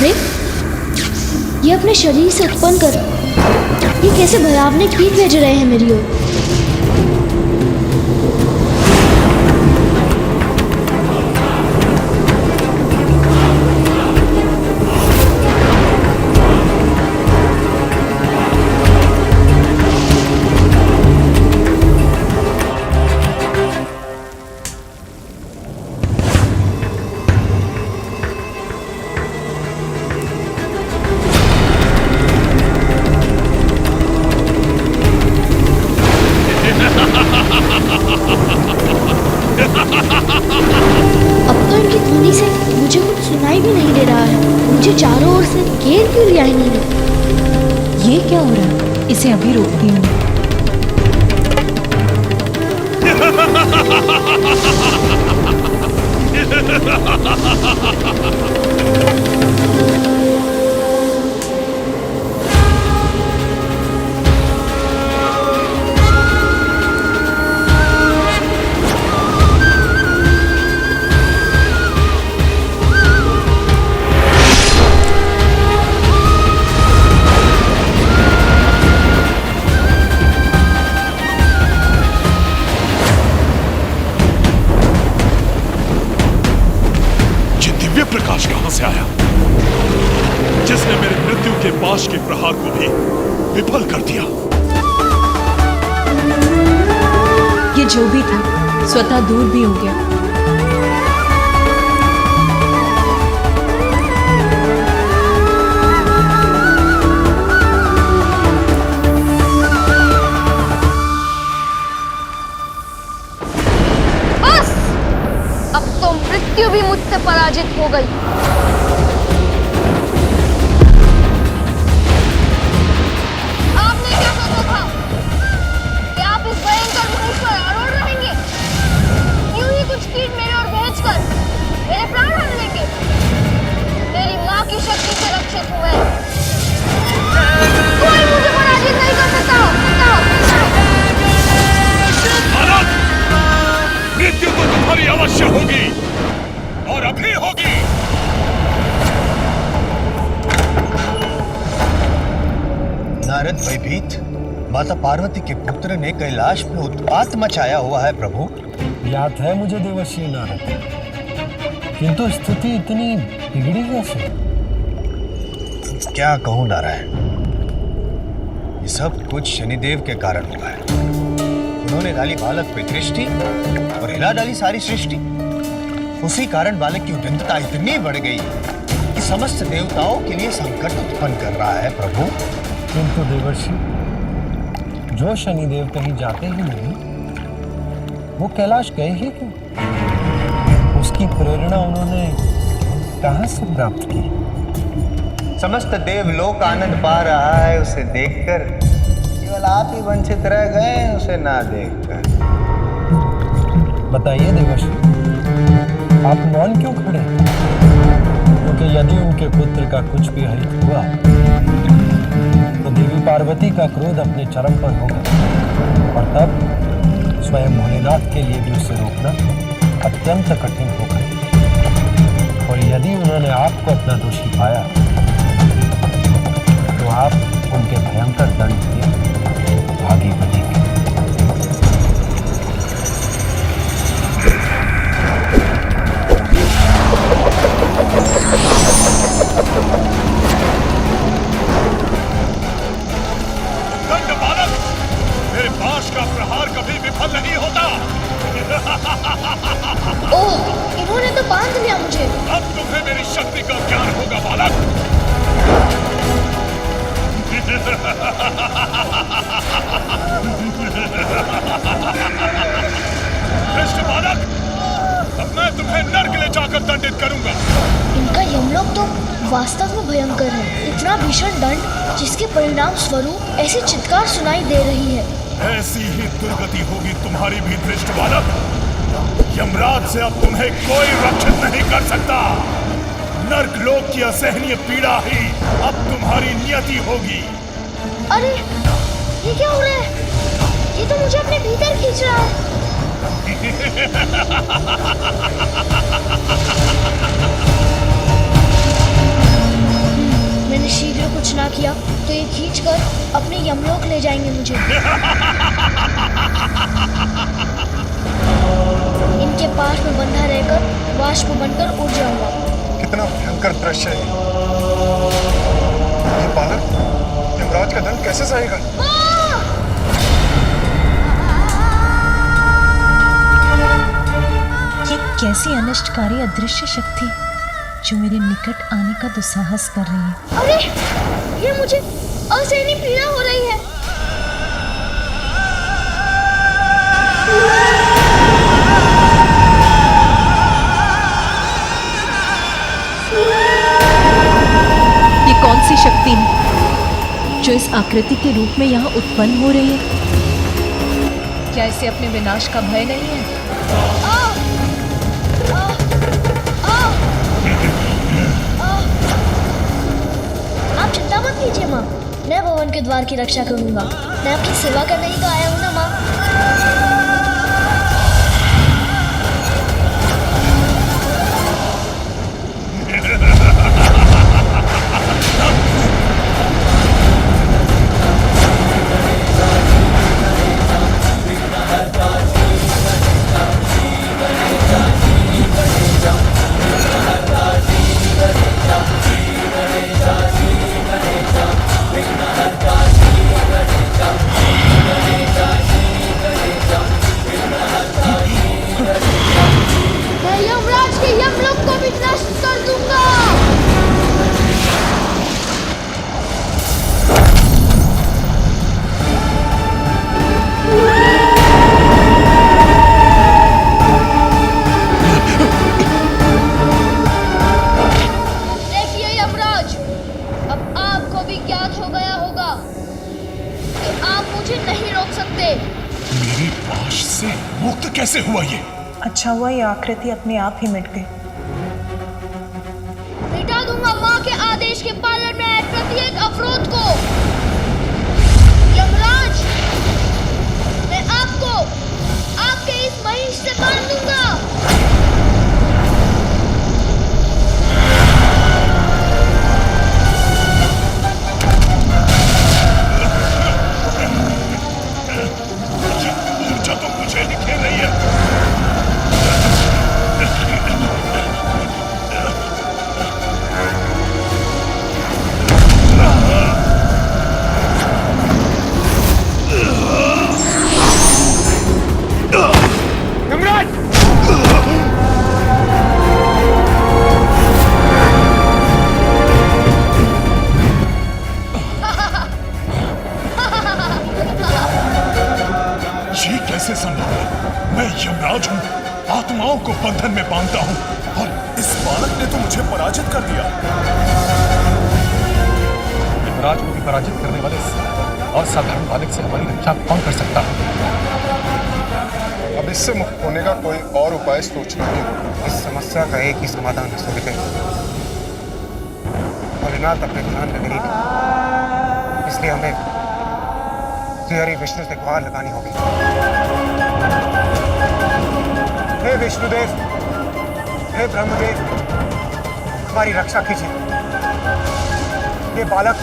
अरे ये अपने शरीर से उत्पन्न कर ये कैसे भयावने कीट भेज रहे हैं मेरी ओर। अब तो इनकी ध्वनि से मुझे कुछ सुनाई भी नहीं दे रहा है। मुझे चारों ओर से घेर क्यों लिया इन्होंने? ये क्या हो रहा है? इसे अभी रोकती हूँ। प्रकाश कहां से आया जिसने मेरे मृत्यु के पाश के प्रहार को भी विफल कर दिया? ये जो भी था स्वतः दूर भी हो गया। मृत्यु भी मुझसे पराजित हो गई। आपने क्या सोचा था कि आप इस भयंकर मुख पर अड़ोड़ रहेंगे? यूं ही कुछ कीट मेरे ओर भेजकर मेरे प्राण हर लेंगे? मेरी मां की शक्ति से रक्षित हुए कोई मुझे पराजित नहीं कर सकता। मृत्यु तो तुम्हारी अवश्य होगी और अभी होगी। नारद भयभीत, माता पार्वती के पुत्र ने कैलाश में उत्पात मचाया हुआ है प्रभु। याद है मुझे देवर्षि नारद, किंतु स्थिति इतनी बिगड़ी कैसे? क्या कहूं नारायण, ये सब कुछ शनिदेव के कारण हुआ है। उन्होंने डाली बालक पे दृष्टि और हिला डाली सारी सृष्टि। उसी कारण बालक की उद्दंडता इतनी बढ़ गई कि समस्त देवताओं के लिए संकट उत्पन्न कर रहा है प्रभु। किंतु देवर्षि, जो शनिदेव कहीं जाते ही नहीं, वो कैलाश गए ही क्यों? उसकी प्रेरणा उन्होंने कहां से प्राप्त की? समस्त देवलोक आनंद पा रहा है उसे देखकर, केवल आप ही वंचित रह गए उसे ना देखकर। बताइए देवर्षि, आप मौन क्यों खड़े? क्योंकि यदि उनके पुत्र का कुछ भी हित हुआ तो देवी पार्वती का क्रोध अपने चरम पर होगा और तब स्वयं भोलेनाथ के लिए भी उसे रोकना अत्यंत कठिन होगा। और यदि उन्होंने आपको अपना दोषी पाया तो आप उनके भयंकर दंड से भागी बनेंगे। दंड बालक, मेरे पाश का प्रहार कभी विफल नहीं होता। ओह, इन्होंने तो बांध लिया मुझे। अब तुम्हें मेरी शक्ति का ज्ञान होगा बालक। श्रेष्ठ बालक, अब मैं तुम्हें नर्क ले जाकर दंडित करूंगा। इनका यमलोक तो वास्तव में भयंकर है। इतना भीषण दंड जिसके परिणाम स्वरूप ऐसी चित्कार सुनाई दे रही है। ऐसी ही दुर्गति होगी तुम्हारी भी दृष्ट बालक। यमराज से अब तुम्हें कोई रक्षित नहीं कर सकता। नर्क लोक की असहनीय पीड़ा ही अब तुम्हारी नियति होगी। अरे ये क्या हो रहा है? ये तो मुझे अपने भीतर खींच रहा है। बाष्प बनकर उड़ जाऊंगा। कितना भयंकर दृश्य है ये बालक यमराज का दंड कैसे सहेगा? ये कैसी अनिष्टकारी अदृश्य शक्ति जो मेरे निकट आने का दुस्साहस कर रही है। अरे ये मुझे असहनीय पीड़ा हो रही है। ये कौन सी शक्ति है जो इस आकृति के रूप में यहाँ उत्पन्न हो रही है? क्या इसे अपने विनाश का भय नहीं है? आप चिंता मत कीजिए माँ, मैं भवन के द्वार की रक्षा करूंगा। मैं आपकी सेवा करने ही तो आया हूँ ना माँ। मैं यमराज के यमलोक को भी नष्ट कर दूंगा। देखिए यमराज, अब आपको भी ज्ञात हो गया होगा कि आप मुझे नहीं रोक सकते। मेरी पाश से मुक्त कैसे हुआ ये? अच्छा हुआ ये आकृति अपने आप ही मिट गई। मिटा दूंगा माँ के आदेश के पालन में आए प्रत्येक अवरोध को। यमराज, मैं आपको आपके इस महिष से बांध दूंगा। ऊर्जा तो मुझे दिखे रही है। ये कैसे संभव है? मैं यमराज हूँ, आत्माओं को बंधन में बांधता हूँ, और इस बालक ने तो मुझे पराजित कर दिया। यमराज को भी पराजित करने वाले और साधारण बालक से हमारी रक्षा कौन कर सकता है? अब इससे मुक्त होने का कोई और उपाय सोचना ही होगा। इस समस्या का एक ही समाधान है सूर्यदेव। भोलेनाथ अपने ध्यान में नहीं, इसलिए हमें श्री विष्णु से गुहार लगानी होगी। हे विष्णुदेव, हे ब्रह्मदेव, हमारी रक्षा कीजिए। ये बालक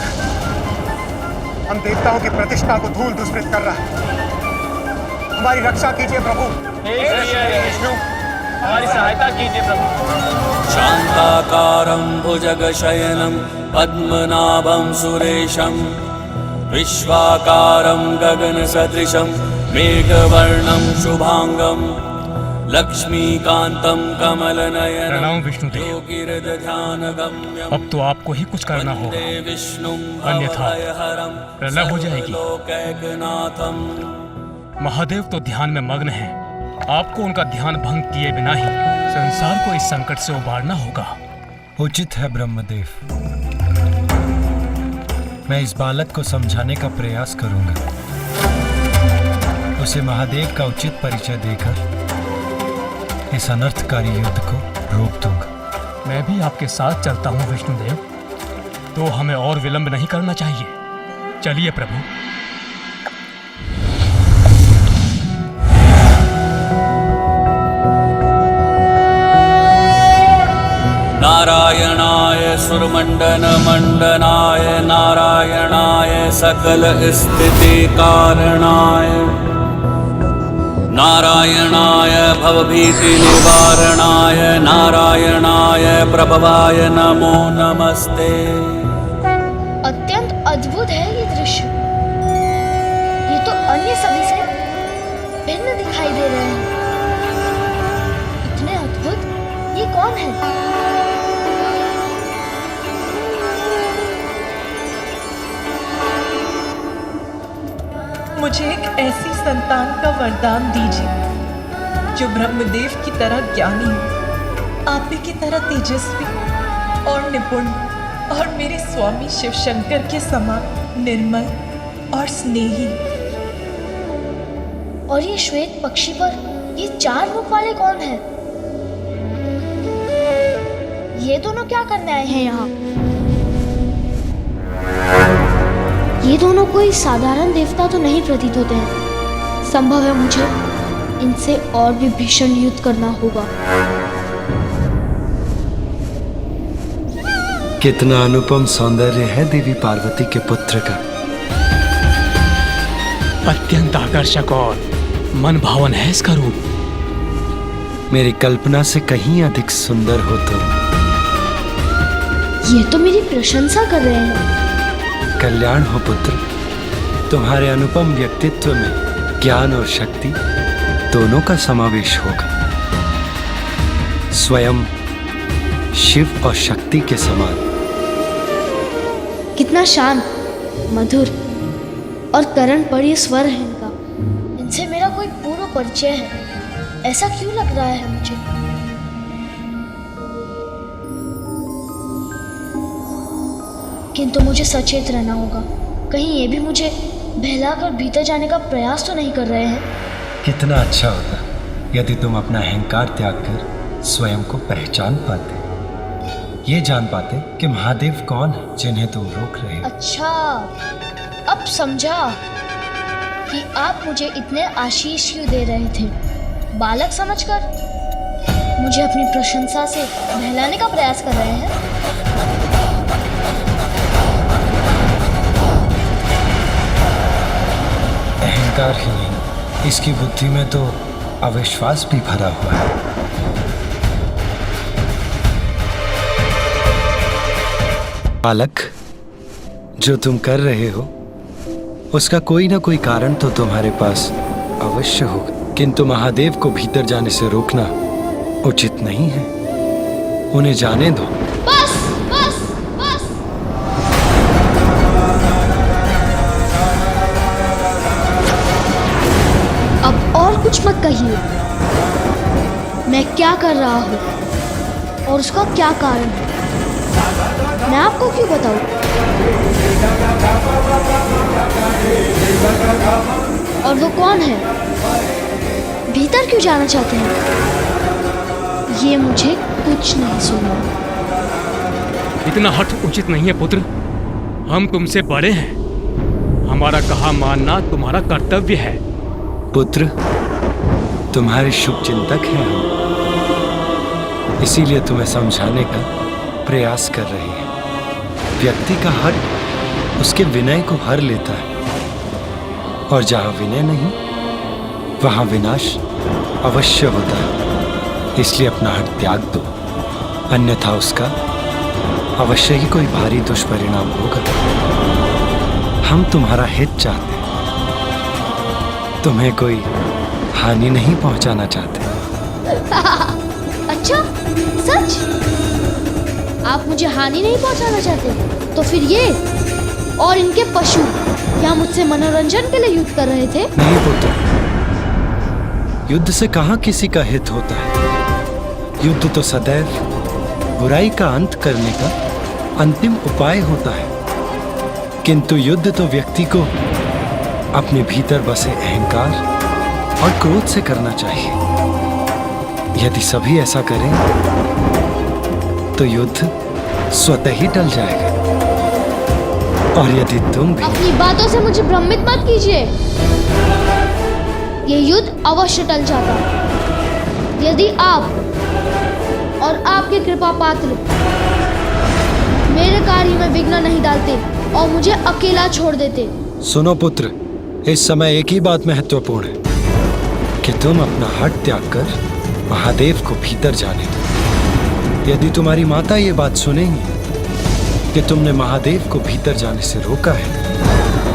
हम देवताओं की प्रतिष्ठा को धूल दुष्कृत कर रहा है। हमारी रक्षा कीजिए प्रभु। विष्णु, हमारी सहायता कीजिए प्रभु। शान्ताकारं भुजगशयनं पद्मनाभं सुरेशं विश्वाकारं गगनसदृशं मेघवर्णं शुभांगं लक्ष्मीकान्तं कमलनयनं योगिरध्यानगम्यं। अब तो आपको ही कुछ करना होगा, अन्यथा प्रलय हो जाएगी। महादेव तो ध्यान में मग्न हैं। आपको उनका ध्यान भंग किए बिना ही संसार को इस संकट से उबारना होगा। उचित है ब्रह्मदेव, मैं इस बालक को समझाने का प्रयास करूंगा। उसे महादेव का उचित परिचय देकर इस अनर्थकारी युद्ध को रोक दूंगा। मैं भी आपके साथ चलता हूँ विष्णुदेव, तो हमें और विलंब नहीं करना चाहिए। चलिए प्रभु। नारायणाय सुरमण्डनमण्डनाय नारायणाय सकल स्थिति कारणाय नारायणाय भवभीति निवारणाय नारायणाय प्रभवाय नमो नमस्ते। अत्यंत अद्भुत है ये दृश्य। ये तो अन्य सभी से भिन्न दिखाई दे रहे हैं। इतने अद्भुत, ये कौन है? मुझे एक ऐसी संतान का वरदान दीजिए जो ब्रह्मदेव की तरह ज्ञानी हो, आप ही की तरह तेजस्वी और निपुण, और मेरे स्वामी शिव शंकर के समान निर्मल और स्नेही। और ये श्वेत पक्षी पर ये 4 मुख वाले कौन हैं? ये दोनों क्या करने आए हैं यहाँ? ये दोनों कोई साधारण देवता तो नहीं प्रतीत होते हैं। संभव है मुझे इनसे और भी भीषण युद्ध करना होगा। कितना अनुपम सौंदर्य है देवी पार्वती के पुत्र का। अत्यंत आकर्षक और मन भावन है इसका रूप। मेरी कल्पना से कहीं अधिक सुंदर हो तुम। ये तो मेरी प्रशंसा कर रहे हैं। कल्याण हो पुत्र। तुम्हारे अनुपम व्यक्तित्व में ज्ञान और शक्ति दोनों का समावेश होगा। स्वयं शिव और शक्ति के समान। कितना शांत, मधुर और करण पर ये स्वर है इनका। इनसे मेरा कोई पूर्व परिचय है। ऐसा क्यों लग रहा है मुझे? किंतु मुझे सचेत रहना होगा। कहीं ये भी मुझे बहलाकर भीतर जाने का प्रयास तो नहीं कर रहे हैं। कितना अच्छा होता यदि तुम अपना अहंकार त्याग कर स्वयं को पहचान पाते, ये जान पाते कि महादेव कौन है जिन्हें तुम रोक रहे हो। अच्छा, अब समझा कि आप मुझे इतने आशीष क्यों दे रहे थे। बालक समझकर मुझे अपनी प्रशंसा से बहलाने का प्रयास कर रहे हैं। अहंकार ही नहीं, इसकी बुद्धि में तो अविश्वास भी भरा हुआ है। बालक, जो तुम कर रहे हो उसका कोई ना कोई कारण तो तुम्हारे पास अवश्य होगा, किंतु महादेव को भीतर जाने से रोकना उचित नहीं है। उन्हें जाने दो। बस बस बस। अब और कुछ मत कहिए। मैं क्या कर रहा हूँ और उसका क्या कारण है, मैं आपको क्यों बताऊं? और वो कौन है, भीतर क्यों जाना चाहते हैं, ये मुझे कुछ नहीं सुनना। इतना हठ उचित नहीं है पुत्र। हम तुमसे बड़े हैं। हमारा कहा मानना तुम्हारा कर्तव्य है। पुत्र, तुम्हारे शुभ चिंतक हैं हम, इसीलिए तुम्हें समझाने का प्रयास कर रहे हैं। व्यक्ति का हट उसके विनय को हर लेता है, और जहां विनय नहीं वहां विनाश अवश्य होता है। इसलिए अपना हट त्याग दो, अन्यथा उसका अवश्य ही कोई भारी दुष्परिणाम होगा। हम तुम्हारा हित चाहते हैं, तुम्हें कोई हानि नहीं पहुंचाना चाहते। अच्छा, सच? आप मुझे हानि नहीं पहुंचाना चाहते? तो फिर ये और इनके पशु क्या मुझसे मनोरंजन के लिए युद्ध कर रहे थे? नहीं पुत्र, युद्ध से कहाँ किसी का हित होता है। युद्ध तो सदैव बुराई का अंत करने का अंतिम उपाय होता है, किंतु युद्ध तो व्यक्ति को अपने भीतर बसे अहंकार और क्रोध से करना चाहिए। यदि सभी ऐसा करें तो युद्ध स्वतः ही टल जाएगा। और यदि तुम भी अपनी बातों से मुझे भ्रमित मत कीजिए। ये युद्ध अवश्य टल जाता यदि आप और आपके कृपा पात्र मेरे कार्य में विघ्न नहीं डालते और मुझे अकेला छोड़ देते। सुनो पुत्र, इस समय एक ही बात महत्वपूर्ण है कि तुम अपना हट त्याग कर महादेव को भीतर जाने दो। यदि तुम्हारी माता ये बात सुनेंगी कि तुमने महादेव को भीतर जाने से रोका है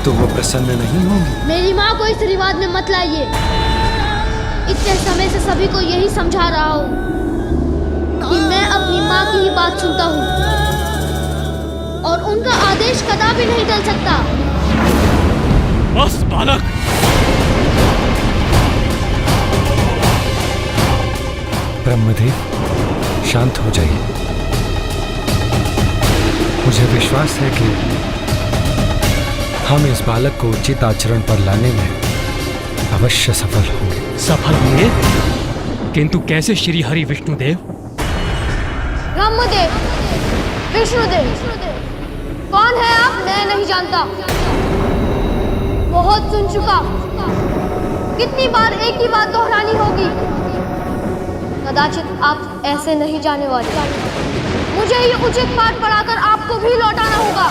तो वो प्रसन्न नहीं होंगी। मेरी माँ को इस रिवाज में मत लाइए। इतने समय से सभी को यही समझा रहा हूँ कि मैं अपनी माँ की ही बात सुनता हूँ और उनका आदेश कदापि नहीं टल सकता। बस बालक, ब्रह्मदेव शांत हो जाइए। मुझे विश्वास है कि हम इस बालक को उचित आचरण पर लाने में अवश्य सफल होंगे। सफल होंगे? किंतु कैसे श्री हरि विष्णुदेव? ब्रह्मदेव, विष्णुदेव, कौन है आप? मैं नहीं जानता। बहुत सुन चुका। कितनी बार एक ही बात दोहरानी होगी? कदाचित आप ऐसे नहीं जाने वाले। मुझे ये उचित पाठ पढ़ाकर आपको भी लौटाना होगा।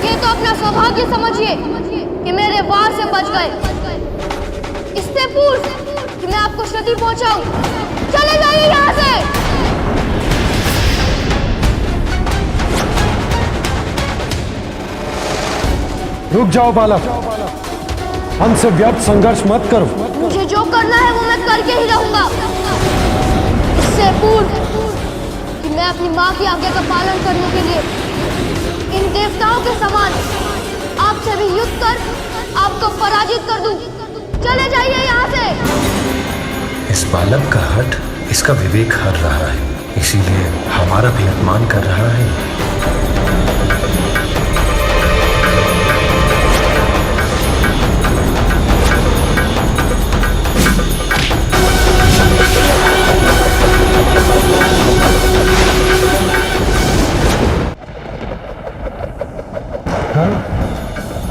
ये तो अपना सौभाग्य समझिए कि मेरे वार से बच गए। इससे पूर्व कि मैं आपको क्षति पहुंचाऊं, चले जाइए यहाँ से। रुक जाओ बालक, हमसे व्यर्थ संघर्ष मत करो। मुझे जो करना है वो मैं करके ही रहूंगा। इससे पूर्व कि मैं अपनी माँ की आज्ञा का पालन करने के लिए इन देवताओं के समान आपसे भी युद्ध कर आपको पराजित कर दूं। चले जाइए यहाँ से। इस बालक का हठ इसका विवेक हार रहा है, इसीलिए हमारा भी अपमान कर रहा है।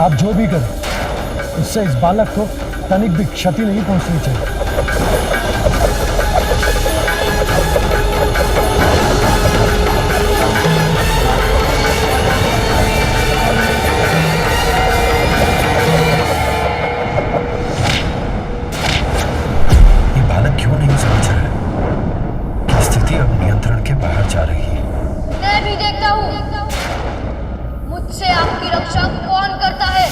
आप जो भी करें, इससे इस बालक को तनिक भी क्षति नहीं पहुंचनी चाहिए। ये बालक क्यों नहीं समझ रहा है कि स्थिति अब नियंत्रण के बाहर जा रही है। मैं भी देखता हूँ मुझसे आपकी रक्षा कौन करता है।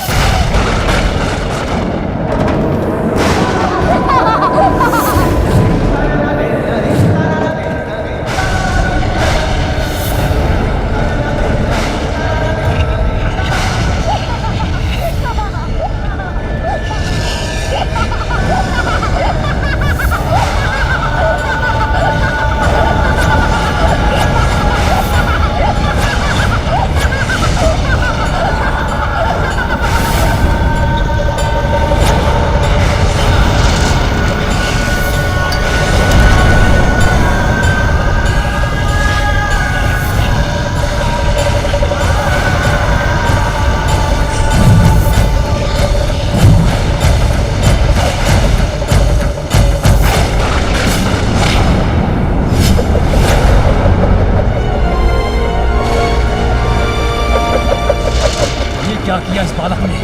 क्या किया इस बालक ने?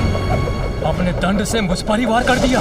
अपने दंड से मुझ पर ही वार कर दिया।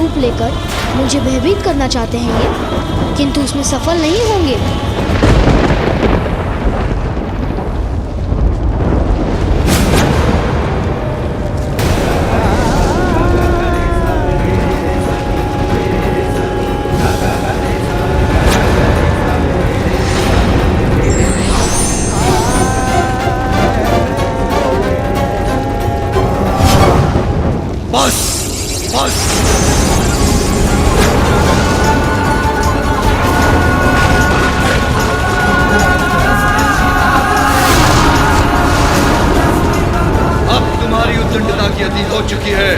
रूप लेकर मुझे भयभीत करना चाहते हैं ये, किंतु उसमें सफल नहीं होंगे। बस बस अब तुम्हारी उद्दंडता की अति हो चुकी है।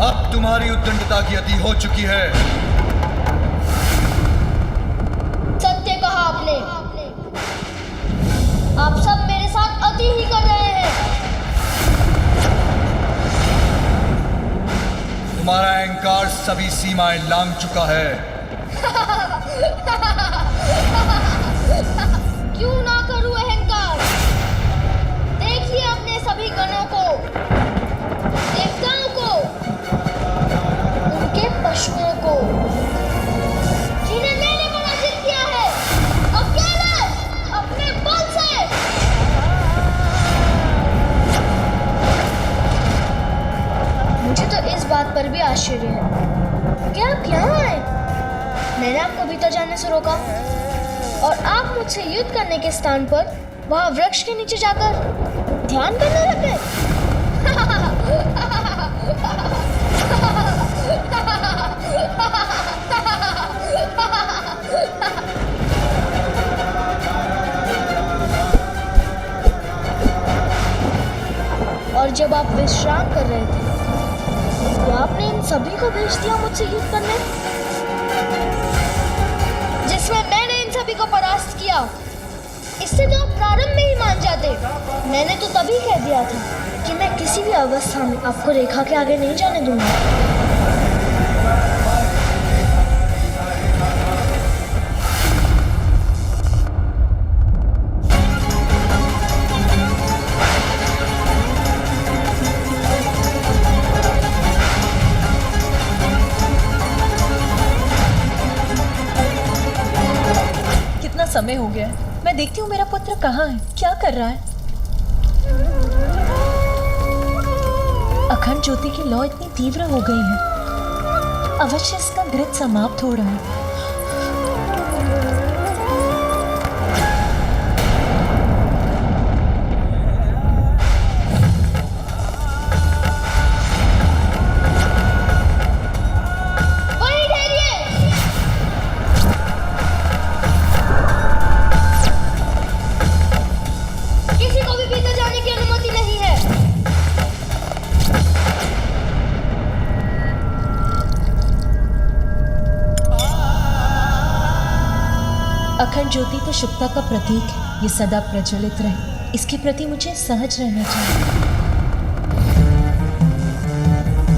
अब तुम्हारी उद्दंडता की अति हो चुकी है। सत्य कहा आपने। आप सब मेरे साथ अति ही कर रहे हैं। तुम्हारा अहंकार सभी सीमाएं लांघ चुका है। क्यों ना करूं अहंकार? देखिए अपने सभी गणों को, देवताओं को, उनके पशुओं को, जिन्हें मैंने पराजित किया है अकेले अपने बल से। मुझे तो इस बात पर भी आश्चर्य है कि आप यहाँ आए। मैंने आपको भीतर जाने से रोका और आप मुझसे युद्ध करने के स्थान पर वहां वृक्ष के नीचे जाकर ध्यान करने लगे। और जब आप विश्राम कर रहे थे तो आपने इन सभी को भेज दिया मुझसे युद्ध करने, जिसमें मैंने इन सभी को परास्त किया। इससे तो आप प्रारंभ में ही मान जाते। मैंने तो तभी कह दिया था कि मैं किसी भी अवस्था में आपको रेखा के आगे नहीं जाने दूंगा। समय हो गया है। मैं देखती हूँ मेरा पुत्र कहाँ है, क्या कर रहा है। अखंड ज्योति की लौ इतनी तीव्र हो गई है, अवश्य इसका घृत समाप्त हो रहा है। अखंड ज्योति तो शुभता का प्रतीक है, ये सदा प्रज्वलित रहे। इसके प्रति मुझे सहज रहना चाहिए।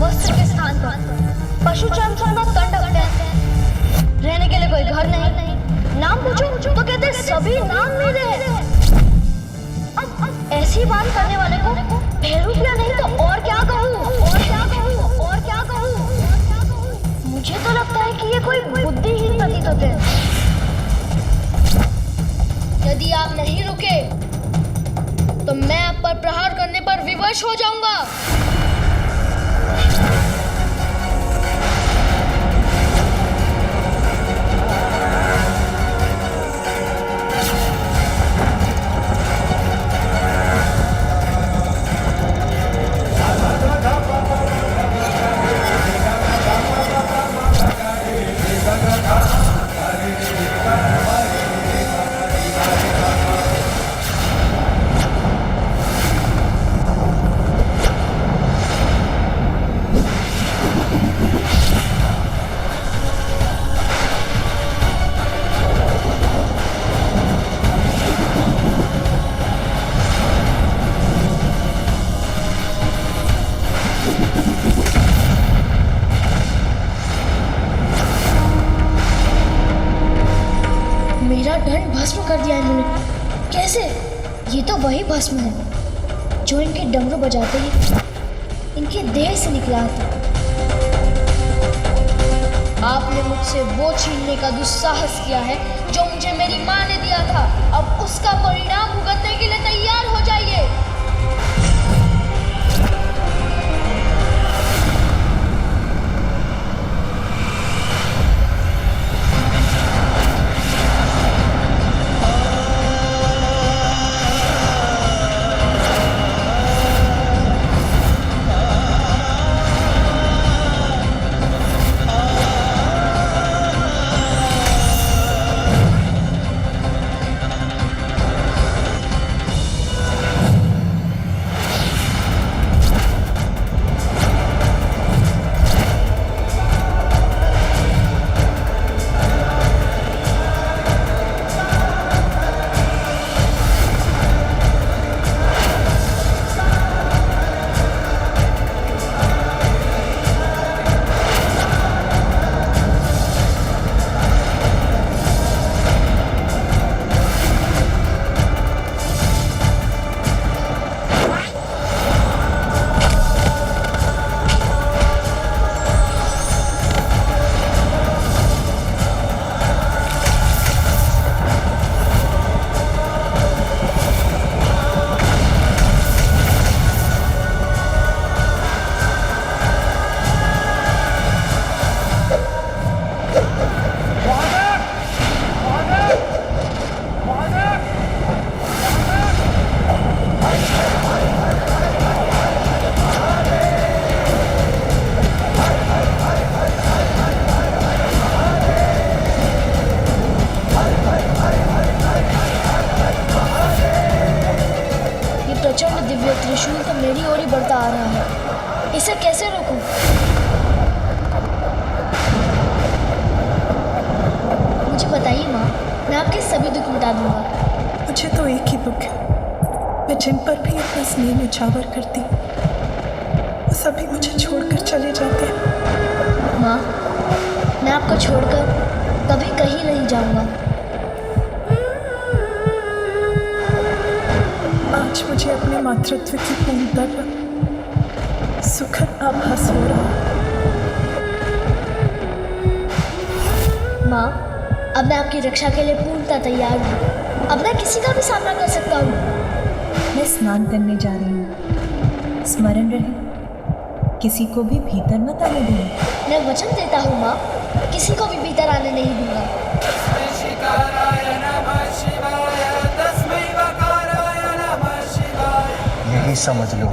वस्त्र के स्थान पर पशु चर्म का कंठ रहने के लिए कोई घर नहीं। नाम पूछो तो कहते सभी नाम मेरे हैं। अब ऐसी बात करने वाले को भैरूपिया नहीं तो और क्या कहूँ, और क्या कहूँ, और क्या कहूँ। मुझे तो लगता है कि ये कोई बुद्धिहीन प्रतीत होते हैं। यदि आप नहीं रुके तो मैं आप पर प्रहार करने पर विवश हो जाऊंगा। कैसे? ये तो वही भस्म है जो इनके डमरू बजाते ही इनके देह से निकला था। आपने मुझसे वो छीनने का दुस्साहस किया है जो मुझे मेरी माँ ने दिया था। अब उसका परिणाम भुगतने के लिए तैयार हो जाइए। प्रचंड दिव्य त्रिशूल तो मेरी ओर ही बढ़ता आ रहा है। इसे कैसे रोकूं? मुझे बताइए माँ, मैं आपके सभी दुख मिटा दूंगा। मुझे तो एक ही दुख है, मैं जिन पर भी अपना स्नेह न्यौछावर करती वो सभी मुझे छोड़कर चले जाते हैं। माँ, मैं आपको छोड़कर कभी कहीं नहीं जाऊंगा। आज मुझे अपने मातृत्व की पूर्णता का सुखद आभास हो रहा है। माँ, अब मैं आपकी रक्षा के लिए पूर्णतः तैयार हूँ। अब मैं किसी का भी सामना कर सकता हूँ। मैं स्नान करने जा रही हूँ, स्मरण रहे किसी को भी भीतर मत आने दूंगा। मैं वचन देता हूँ माँ, किसी को भी भीतर आने नहीं दूंगा। यही समझ लो,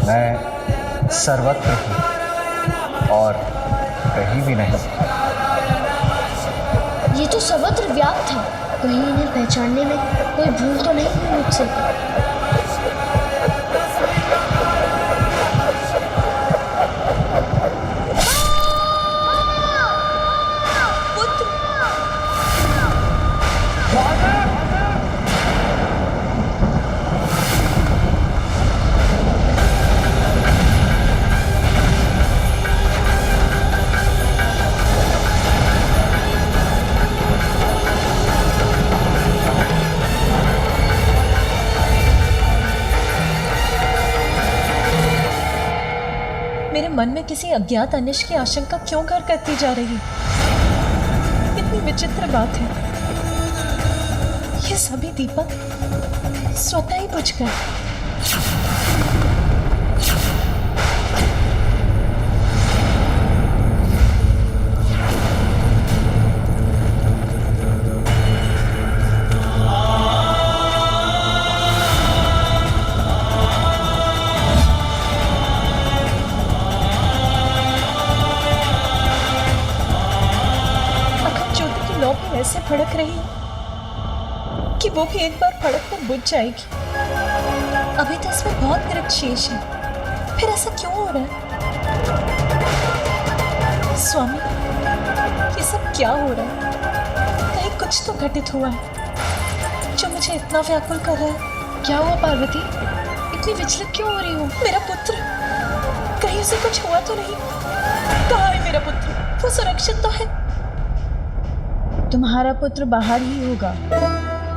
मैं सर्वत्र हूँ और कहीं भी नहीं। ये तो सर्वत्र व्याप्त था, कहीं इन्हें पहचानने में कोई भूल तो नहीं हुई मुझसे। मेरे मन में किसी अज्ञात अनिष्ट की आशंका क्यों घर करती जा रही है? इतनी विचित्र बात है। ये सभी दीपक स्वतः ही बुझ गए। ऐसे भड़क रही है कि वो भी एक बार भड़क कर बुझ जाएगी। अभी तो इसमें बहुत दृढ़ शेष है, फिर ऐसा क्यों हो रहा है? स्वामी, ये सब क्या हो रहा है? कहीं कुछ तो घटित हुआ है जो मुझे इतना व्याकुल कर रहा है। क्या हुआ पार्वती? इतनी विचलित क्यों हो रही हो? मेरा पुत्र, कहीं उसे कुछ हुआ तो नहीं? कहाँ है मेरा पुत्र? वो सुरक्षित तो है? तुम्हारा पुत्र बाहर ही होगा।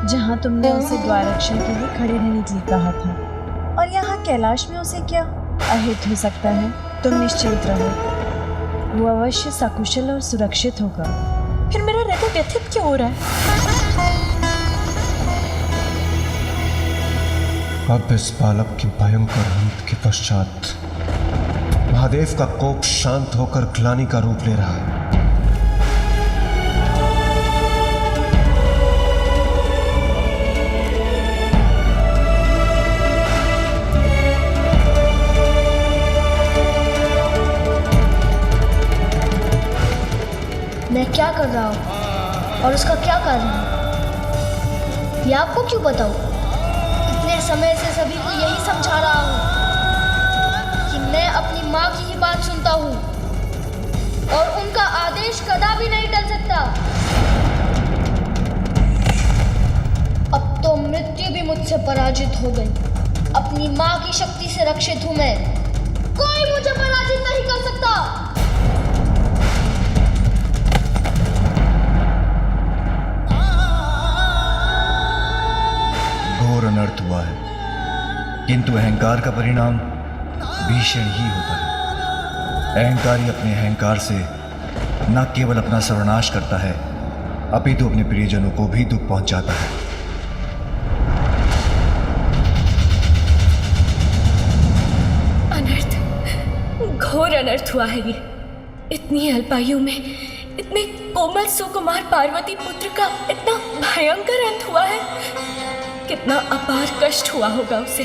जहाँ तुमने उसे द्वाररक्षा के लिए खड़े रहने के लिए कहा था, और यहाँ कैलाश में उसे क्या अहित हो सकता है। तुम निश्चिंत रहो, वो अवश्य सकुशल और सुरक्षित होगा। फिर मेरा हृदय व्यथित क्यों हो रहा है? अब इस बालक के भयंकर अंत के पश्चात महादेव का कोप शांत होकर ग्लानि का रूप ले रहा है। मैं क्या कर रहा हूँ और उसका क्या कारण है, ये आपको क्यों बताऊँ? इतने समय से सभी को यही समझा रहा हूँ कि मैं अपनी माँ की ही बात सुनता हूँ और उनका आदेश कदापि नहीं टल सकता। अब तो मृत्यु भी मुझसे पराजित हो गई। अपनी माँ की शक्ति से रक्षित हूँ मैं। कोई मुझे पराजित नहीं कर सकता। घोर अनर्थ हुआ है, किंतु अहंकार का परिणाम भीषण ही होता है। अहंकारी अपने अहंकार से न केवल अपना सर्वनाश करता है, अपितु अपने प्रियजनों को भी दुख पहुंचाता है। अनर्थ, घोर अनर्थ हुआ है ये। इतनी अल्पायु में इतने कोमल सुकुमार पार्वती पुत्र का इतना भयंकर अंत हुआ है। कितना अपार कष्ट हुआ होगा उसे,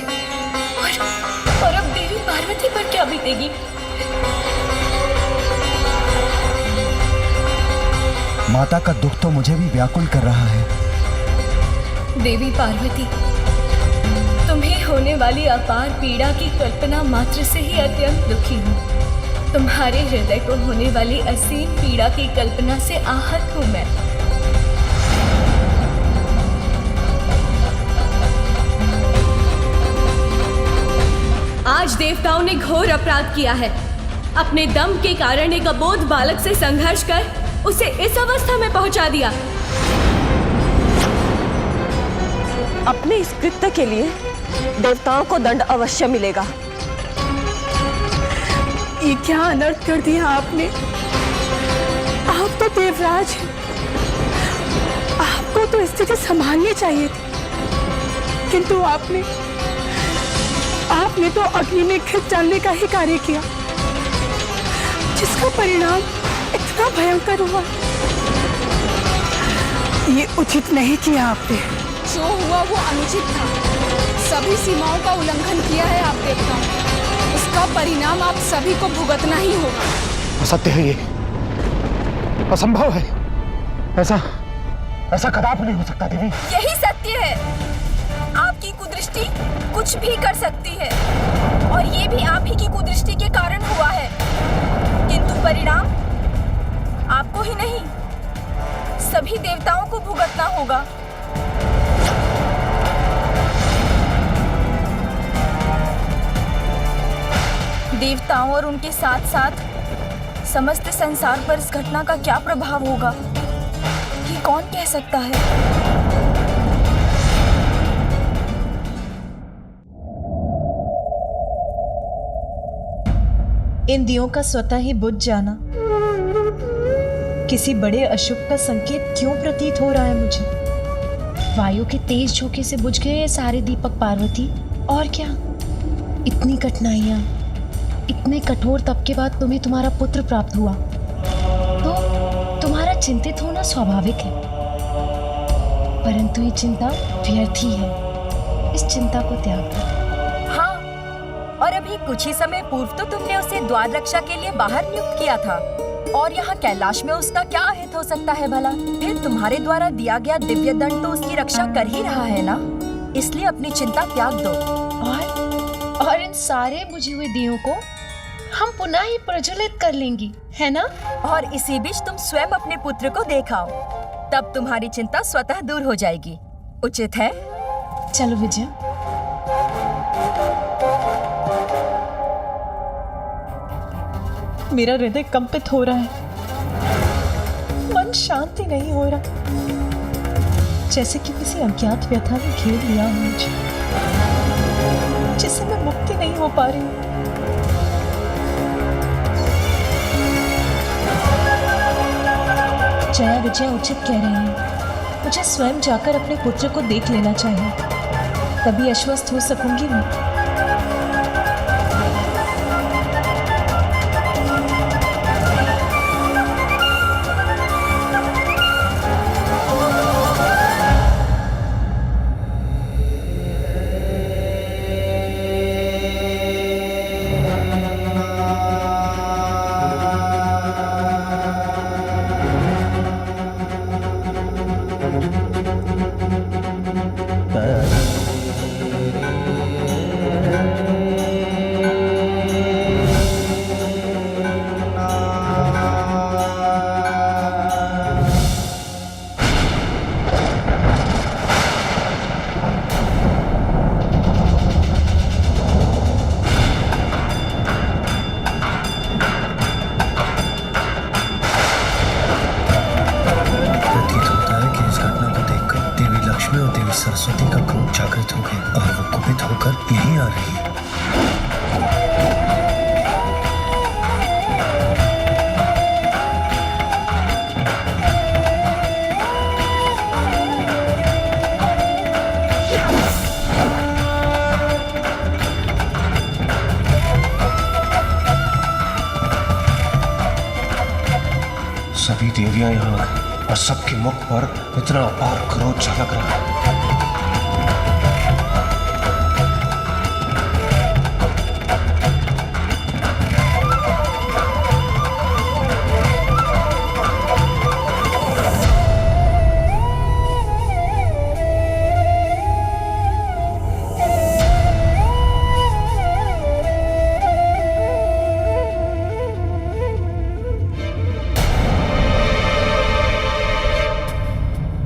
और अब देवी पार्वती पर क्या बीतेगी। माता का दुख तो मुझे भी व्याकुल कर रहा है। देवी पार्वती, तुम्हें होने वाली अपार पीड़ा की कल्पना मात्र से ही अत्यंत दुखी हूँ। तुम्हारे हृदय को होने वाली असीम पीड़ा की कल्पना से आहत हूँ मैं। आज देवताओं ने घोर अपराध किया है। अपने दम के कारण एक अबोध बालक से संघर्ष कर उसे इस अवस्था में पहुंचा दिया। अपने इस कृत्य के लिए देवताओं को दंड अवश्य मिलेगा। ये क्या अनर्थ कर दिया आपने। आप तो देवराज हैं, आपको तो स्थिति संभालनी चाहिए थी, किंतु आपने तो अग्नि में खिंच डालने का ही कार्य किया, जिसका परिणाम इतना भयंकर हुआ। ये उचित नहीं किया आपने। जो हुआ वो अनुचित था। सभी सीमाओं का उल्लंघन किया है आप देवताओं। उसका परिणाम आप सभी को भुगतना ही होगा। असत्य है ये, असंभव है। ऐसा कदापि नहीं हो सकता देवी। यही सत्य है। आपकी कुदृष्टि कुछ भी कर सकती है, और ये भी आप ही की कुदृष्टि के कारण हुआ है, किंतु परिणाम आपको ही नहीं सभी देवताओं को भुगतना होगा। देवताओं और उनके साथ साथ समस्त संसार पर इस घटना का क्या प्रभाव होगा, ये कौन कह सकता है। इन दियों का स्वतः ही बुझ जाना किसी बड़े अशुभ का संकेत क्यों प्रतीत हो रहा है मुझे। वायु के तेज झोंके से बुझ गए ये सारे दीपक पार्वती। और क्या, इतनी कठिनाइयां, इतने कठोर तप के बाद तुम्हें तुम्हारा पुत्र प्राप्त हुआ, तो तुम्हारा चिंतित होना स्वाभाविक है। परंतु ये चिंता व्यर्थ ही है। इस चिंता को त्याग दो। और अभी कुछ ही समय पूर्व तो तुमने उसे द्वार रक्षा के लिए बाहर नियुक्त किया था, और यहाँ कैलाश में उसका क्या अहित हो सकता है भला। फिर तुम्हारे द्वारा दिया गया दिव्य दंड तो उसकी रक्षा कर ही रहा है ना, इसलिए अपनी चिंता त्याग दो। और इन सारे बुझे हुए दियों को हम पुनः ही प्रज्वलित कर लेंगी, है ना? और इसी बीच तुम स्वयं अपने पुत्र को देखाओ, तब तुम्हारी चिंता स्वतः दूर हो जाएगी। उचित है? चलो विजय। मेरा हृदय कंपित हो रहा है, मन शांति नहीं हो रहा। जैसे कि किसी अज्ञात व्यथा ने घेर लिया हो मुझे, जिससे मैं मुक्ति नहीं हो पा रही हूँ। जया विजया उचित कह रही हैं। मुझे स्वयं जाकर अपने पुत्र को देख लेना चाहिए, तभी आश्वस्त हो सकूंगी मैं। सरस्वती का क्रोध जागृत हो गया और वो कुपित होकर यहीं आ रही है। सभी देवियां यहाँ आ गई और सबके मुख पर इतना अपार क्रोध झलक रहा है।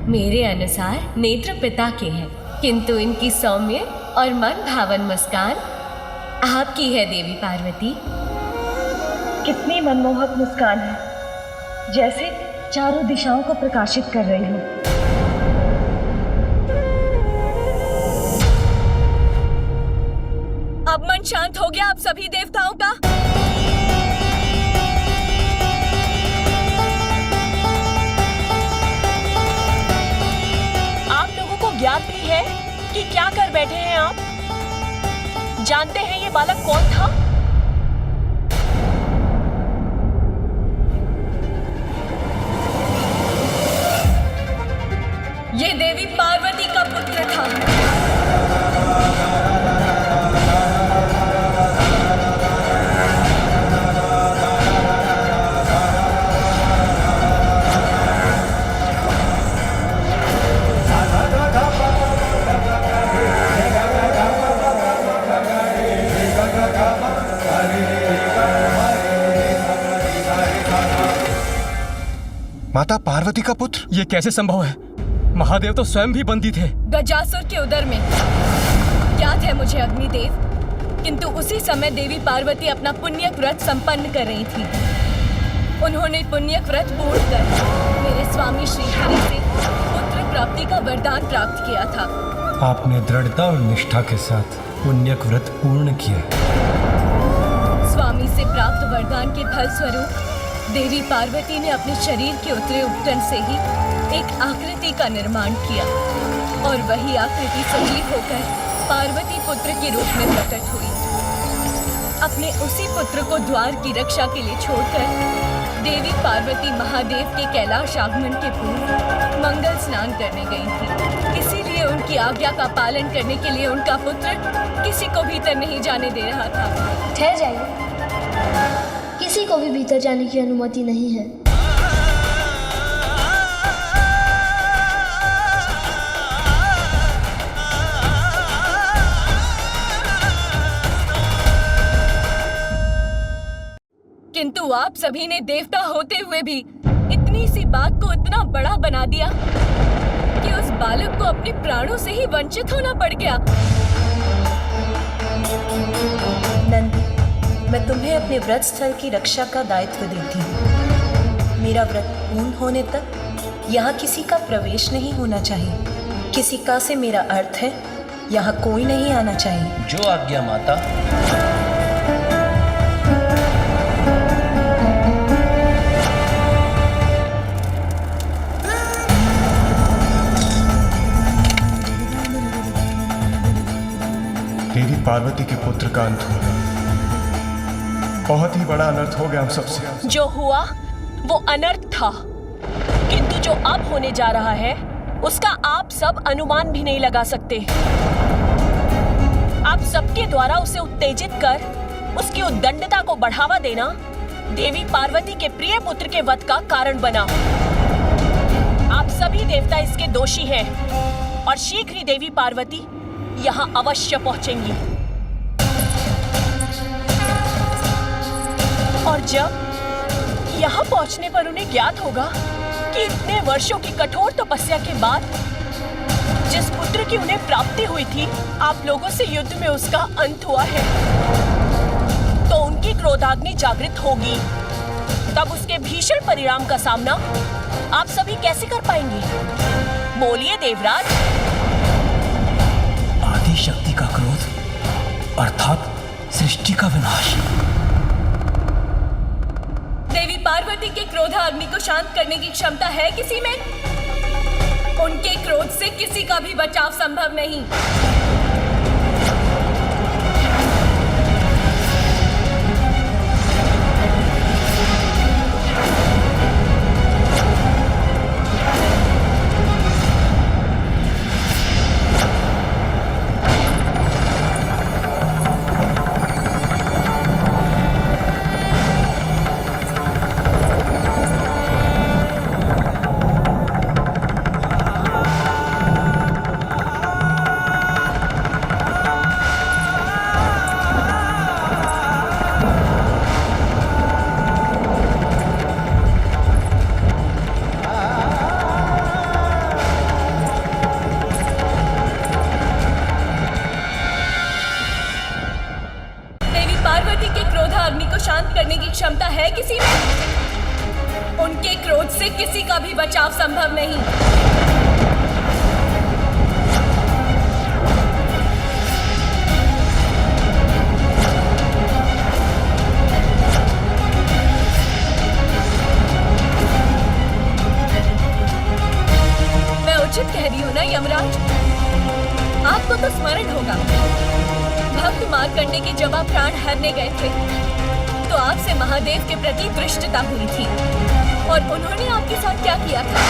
मेरे अनुसार नेत्र पिता के हैं, किंतु इनकी सौम्य और मन भावन मुस्कान आपकी है देवी पार्वती। कितनी मनमोहक मुस्कान है, जैसे चारों दिशाओं को प्रकाशित कर रही हो। अब मन शांत हो गया आप सभी देवताओं का? ज्ञात भी है कि क्या कर बैठे हैं आप? जानते हैं ये बालक कौन था? ये देवी पार्वती का पुत्र था। माता पार्वती का पुत्र? ये कैसे संभव है? महादेव तो स्वयं भी बंदी थे। गजासुर के उदर में। याद है मुझे अग्निदेव, किंतु उसी समय देवी पार्वती अपना पुण्य व्रत संपन्न कर रही थी। उन्होंने पुण्य व्रत पूर्ण कर मेरे स्वामी श्रीहरि से पुत्र प्राप्ति का वरदान प्राप्त किया था। आपने दृढ़ता और निष्ठा के साथ पुण्य व्रत पूर्ण किया। स्वामी से प्राप्त वरदान के फल स्वरूप देवी पार्वती ने अपने शरीर के उतरे उपटन से ही एक आकृति का निर्माण किया और वही आकृति सजीव होकर पार्वती पुत्र के रूप में प्रकट हुई। अपने उसी पुत्र को द्वार की रक्षा के लिए छोड़कर देवी पार्वती महादेव के कैलाश आगमन के पूर्व मंगल स्नान करने गई थी। इसीलिए उनकी आज्ञा का पालन करने के लिए उनका पुत्र किसी को भीतर नहीं जाने दे रहा था। ठहर जाइए, किसी को भी भीतर जाने की अनुमति नहीं है। किंतु आप सभी ने देवता होते हुए भी इतनी सी बात को इतना बड़ा बना दिया कि उस बालक को अपने प्राणों से ही वंचित होना पड़ गया। नंदी, मैं तुम्हें अपने व्रत स्थल की रक्षा का दायित्व देती हूँ। मेरा व्रत पूर्ण होने तक यहाँ किसी का प्रवेश नहीं होना चाहिए। किसी का से मेरा अर्थ है यहाँ कोई नहीं आना चाहिए। जो आज्ञा माता। देवी पार्वती के पुत्र का अंत हुआ। बहुत ही बड़ा अनर्थ हो गया हम सबसे। जो हुआ वो अनर्थ था, किंतु जो अब होने जा रहा है उसका आप सब अनुमान भी नहीं लगा सकते। आप सबके द्वारा उसे उत्तेजित कर उसकी उद्दंडता को बढ़ावा देना देवी पार्वती के प्रिय पुत्र के वध का कारण बना। आप सभी देवता इसके दोषी हैं और शीघ्र ही देवी पार्वती यहाँ अवश्य पहुंचेंगी। और जब यहाँ पहुंचने पर उन्हें ज्ञात होगा कि इतने वर्षों की कठोर तपस्या के बाद जिस पुत्र की उन्हें प्राप्ति हुई थी, आप लोगों से युद्ध में उसका अंत हुआ है, तो उनकी क्रोधाग्नि जागृत होगी। तब उसके भीषण परिणाम का सामना आप सभी कैसे कर पाएंगे? बोलिए देवराज। आदि शक्ति का क्रोध अर्थात सृष्टि का विनाश। देवी पार्वती के क्रोधाग्नि को शांत करने की क्षमता है किसी में? उनके क्रोध से किसी का भी बचाव संभव नहीं। क्षमता है किसी में? उनके क्रोध से किसी का भी बचाव संभव नहीं। मैं उचित कह रही हूँ ना यमराज? आपको तो स्मरण होगा, भक्त मार्कंडे के जब आप प्राण हरने गए थे तो आपसे महादेव के प्रति दृष्टता हुई थी और उन्होंने आपके साथ क्या किया था?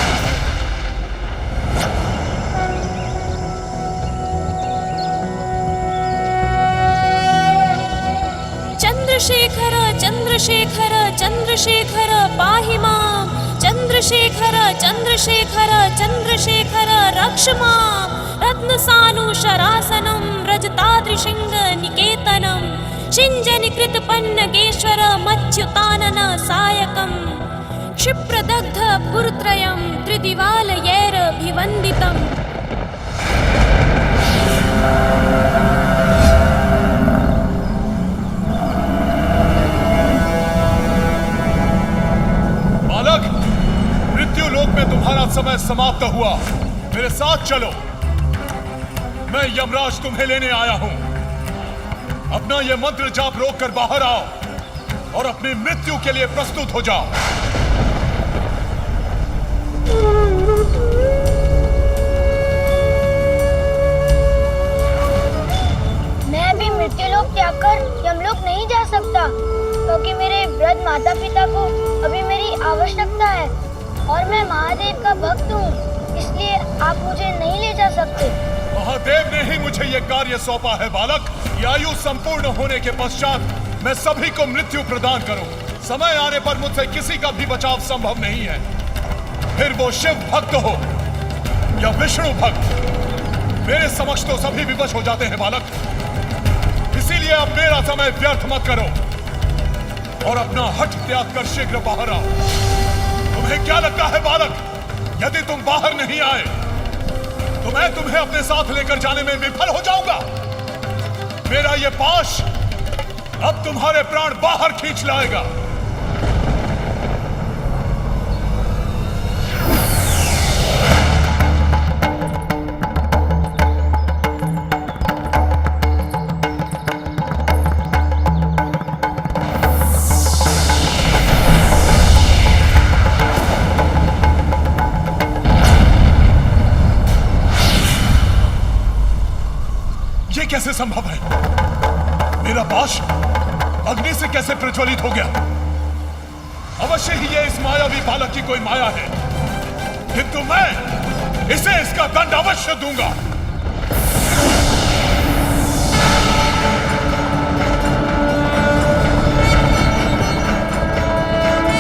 चंद्रशेखर चंद्रशेखर चंद्रशेखर पाहि मां, चंद्रशेखर चंद्रशेखर चंद्रशेखर रक्ष मां, रत्नसानु शरासनं रजताद्रिशिंग निकेतनं, शिंजनिकृत पन्नगेश्वर मत्स्युतानन सायकं, क्षिप्रदग्ध पुरत्रयं त्रिदिवालयैरभिवन्दितम्। बालक, मृत्यु लोक में तुम्हारा समय समाप्त हुआ। मेरे साथ चलो, मैं यमराज तुम्हें लेने आया हूं। अपना यह मंत्र जाप रोक कर बाहर आओ और अपनी मृत्यु के लिए प्रस्तुत हो जाओ। मैं भी मृत्युलोक त्याग कर यमलोक नहीं जा सकता, क्योंकि मेरे वृद्ध माता पिता को अभी मेरी आवश्यकता है और मैं महादेव का भक्त हूँ, इसलिए आप मुझे नहीं ले जा सकते। महादेव ने ही मुझे यह कार्य सौंपा है बालक। ये आयु संपूर्ण होने के पश्चात मैं सभी को मृत्यु प्रदान करूं। समय आने पर मुझसे किसी का भी बचाव संभव नहीं है, फिर वो शिव भक्त हो या विष्णु भक्त। मेरे समक्ष तो सभी विवश हो जाते हैं बालक, इसीलिए अब मेरा समय व्यर्थ मत करो और अपना हठ त्याग कर शीघ्र बाहर आओ। तुम्हें क्या लगता है बालक, यदि तुम बाहर नहीं आए तो मैं तुम्हें अपने साथ लेकर जाने में विफल हो जाऊंगा? मेरा ये पाश अब तुम्हारे प्राण बाहर खींच लाएगा। ये कैसे संभव है? मेरा पाश अग्नि से कैसे प्रज्वलित हो गया? अवश्य ही ये इस मायावी बालक की कोई माया है, किंतु मैं इसे इसका दंड अवश्य दूंगा।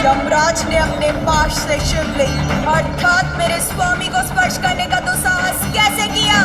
यमराज ने अपने पाश से शिवलिंग अर्थात मेरे स्वामी को स्पर्श करने का दुस्साहस कैसे किया?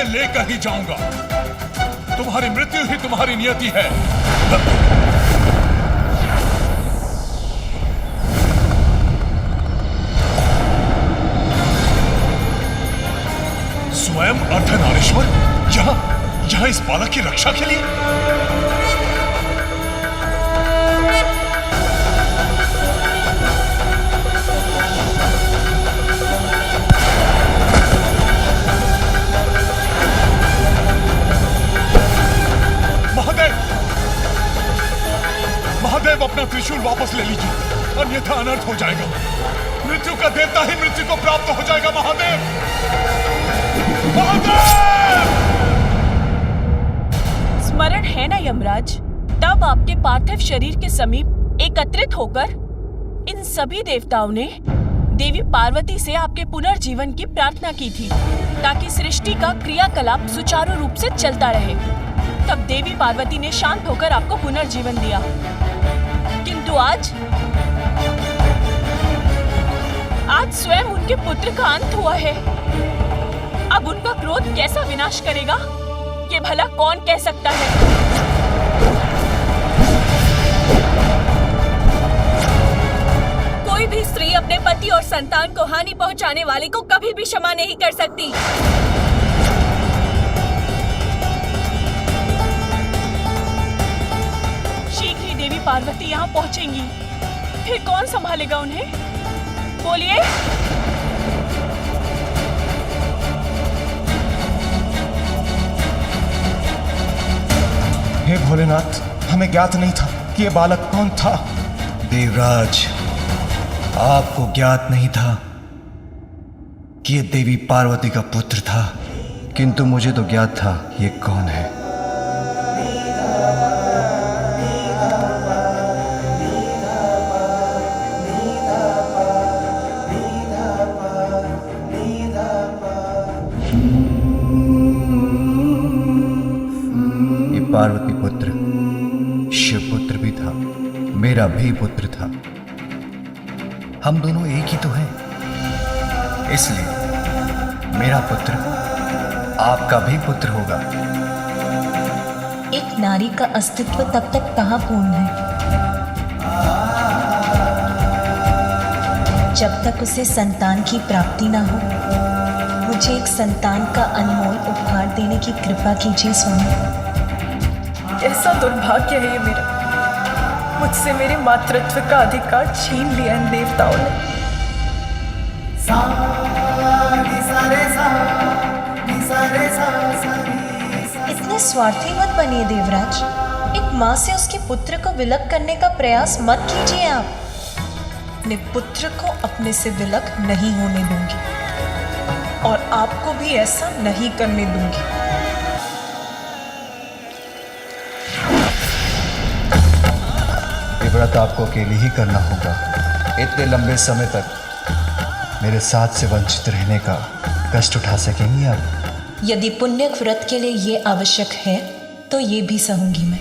लेकर ही जाऊंगा। तुम्हारी मृत्यु ही तुम्हारी नियति है। स्वयं अर्धनारीश्वर यहां इस बालक की रक्षा के लिए? महादेव अपना त्रिशूल वापस ले लीजिए, अन्यथा अनर्थ हो जाएगा। मृत्यु का देवता ही मृत्यु को प्राप्त हो जाएगा। महादेव, महादेव! स्मरण है ना यमराज, तब आपके पार्थिव शरीर के समीप एकत्रित होकर इन सभी देवताओं ने देवी पार्वती से आपके पुनर्जीवन की प्रार्थना की थी, ताकि सृष्टि का क्रियाकलाप सुचारू रूप से चलता रहे। तब देवी पार्वती ने शांत होकर आपको पुनर्जीवन दिया, किंतु आज स्वयं उनके पुत्र का अंत हुआ है। अब उनका क्रोध कैसा विनाश करेगा, ये भला कौन कह सकता है? कोई भी स्त्री अपने पति और संतान को हानि पहुंचाने वाले को कभी भी क्षमा नहीं कर सकती। शीघ्र ही देवी पार्वती यहाँ पहुंचेंगी, फिर कौन संभालेगा उन्हें? बोलिए। हे भोलेनाथ, हमें ज्ञात नहीं था कि ये बालक कौन था। देवराज, आपको ज्ञात नहीं था कि ये देवी पार्वती का पुत्र था, किंतु मुझे तो ज्ञात था ये कौन है। पार्वती पुत्र शिव पुत्र भी था, मेरा भी पुत्र था। हम दोनों एक ही तो हैं, इसलिए मेरा पुत्र आपका भी पुत्र होगा। एक नारी का अस्तित्व तब तक कहाँ पूर्ण है जब तक उसे संतान की प्राप्ति ना हो। मुझे एक संतान का अनमोल उपहार देने की कृपा कीजिए स्वामी। ऐसा दुर्भाग्य है ये मेरा, मुझसे मेरे मातृत्व का अधिकार छीन लिया इन देवताओं ने। इतने स्वार्थी मत बनिए देवराज। एक माँ से उसके पुत्र को विलग करने का प्रयास मत कीजिए आप। अपने पुत्र को अपने से विलग नहीं होने दूंगी और आपको भी ऐसा नहीं करने दूंगी। व्रत आपको अकेले ही करना होगा। इतने लंबे समय तक मेरे साथ से वंचित रहने का कष्ट उठा सकेंगी आप? यदि पुण्य व्रत के लिए ये आवश्यक है तो ये भी सहूंगी मैं।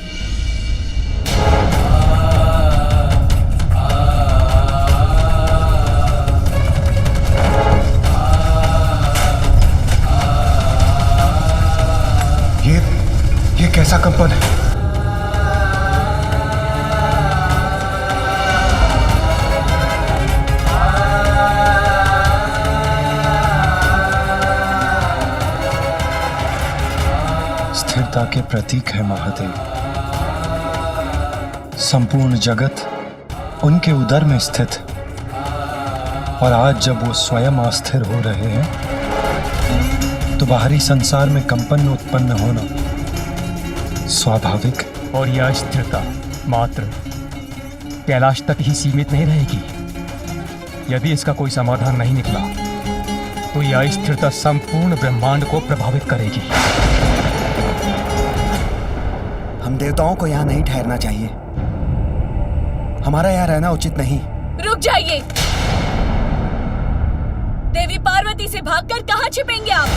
ममता के प्रतीक है महादेव। संपूर्ण जगत उनके उदर में स्थित है, और आज जब वो स्वयं अस्थिर हो रहे हैं तो बाहरी संसार में कंपन उत्पन्न होना स्वाभाविक। और यह स्थिरता मात्र कैलाश तक ही सीमित नहीं रहेगी। यदि इसका कोई समाधान नहीं निकला तो यह स्थिरता संपूर्ण ब्रह्मांड को प्रभावित करेगी। हम देवताओं को यहाँ नहीं ठहरना चाहिए। हमारा यहाँ रहना उचित नहीं। रुक जाइए। देवी पार्वती से भागकर कहाँ छिपेंगे आप?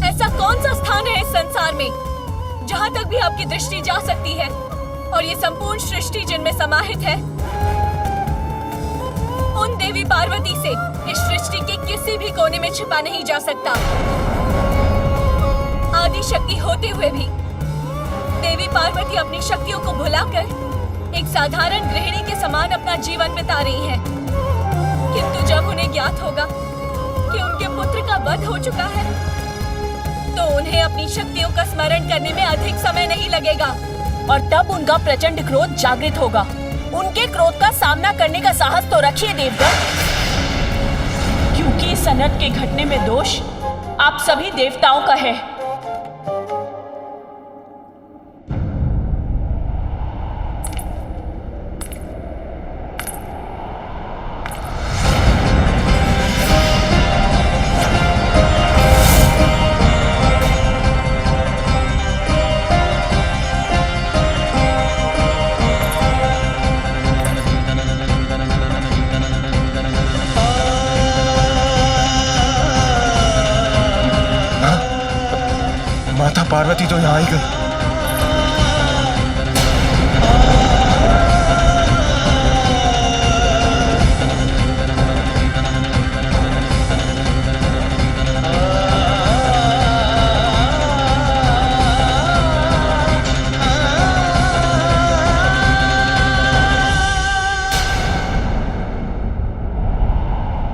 ऐसा कौन सा स्थान है इस संसार में जहाँ तक भी आपकी दृष्टि जा सकती है और ये संपूर्ण सृष्टि जिनमें समाहित है, उन देवी पार्वती से इस सृष्टि के किसी भी कोने में छिपा नहीं जा सकता। आदि शक्ति होते हुए भी देवी पार्वती अपनी शक्तियों को भुलाकर एक साधारण गृहिणी के समान अपना जीवन बिता रही हैं। किंतु जब उन्हें ज्ञात होगा कि उनके पुत्र का वध हो चुका है तो उन्हें अपनी शक्तियों का स्मरण करने में अधिक समय नहीं लगेगा, और तब उनका प्रचंड क्रोध जागृत होगा। उनके क्रोध का सामना करने का साहस तो रखिए देवगण, क्योंकि इस अनर्थ के घटने में दोष आप सभी देवताओं का है। माता पार्वती तो यहाँ आई गई।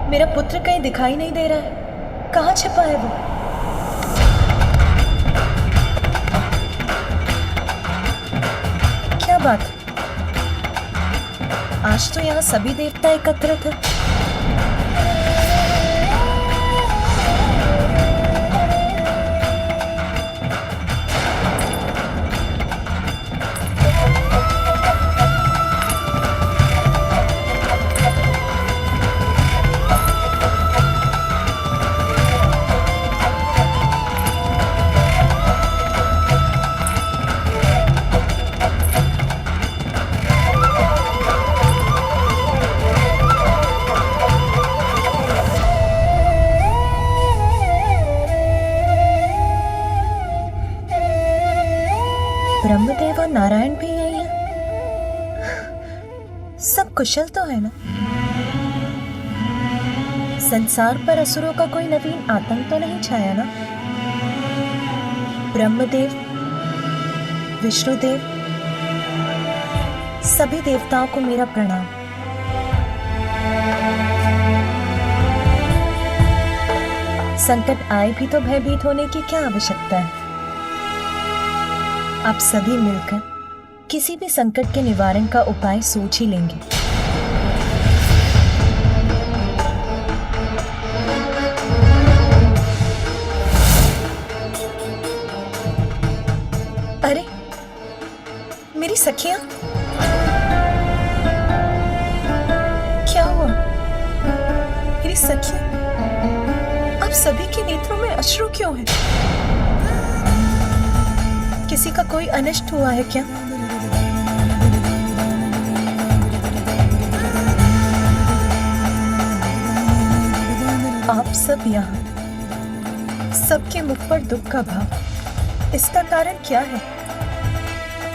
मेरा पुत्र कहीं दिखाई नहीं दे रहा है। कहाँ छिपा है वो? क्या बात? आज तो यहाँ सभी देवता एकत्रित हैं। ब्रह्मदेव और नारायण भी यही है। सब कुशल तो है ना? संसार पर असुरों का कोई नवीन आतंक तो नहीं छाया ना? ब्रह्मदेव, विष्णुदेव, सभी देवताओं को मेरा प्रणाम। संकट आए भी तो भयभीत होने की क्या आवश्यकता है? आप सभी मिलकर किसी भी संकट के निवारण का उपाय सोच ही लेंगे। अरे मेरी सखियां, क्या हुआ? मेरी सखियां, आप सभी के नेत्रों में अश्रु क्यों है? किसी का कोई अनिष्ट हुआ है क्या? आप सब यहाँ, सबके मुख पर दुख का भाव, इसका कारण क्या है?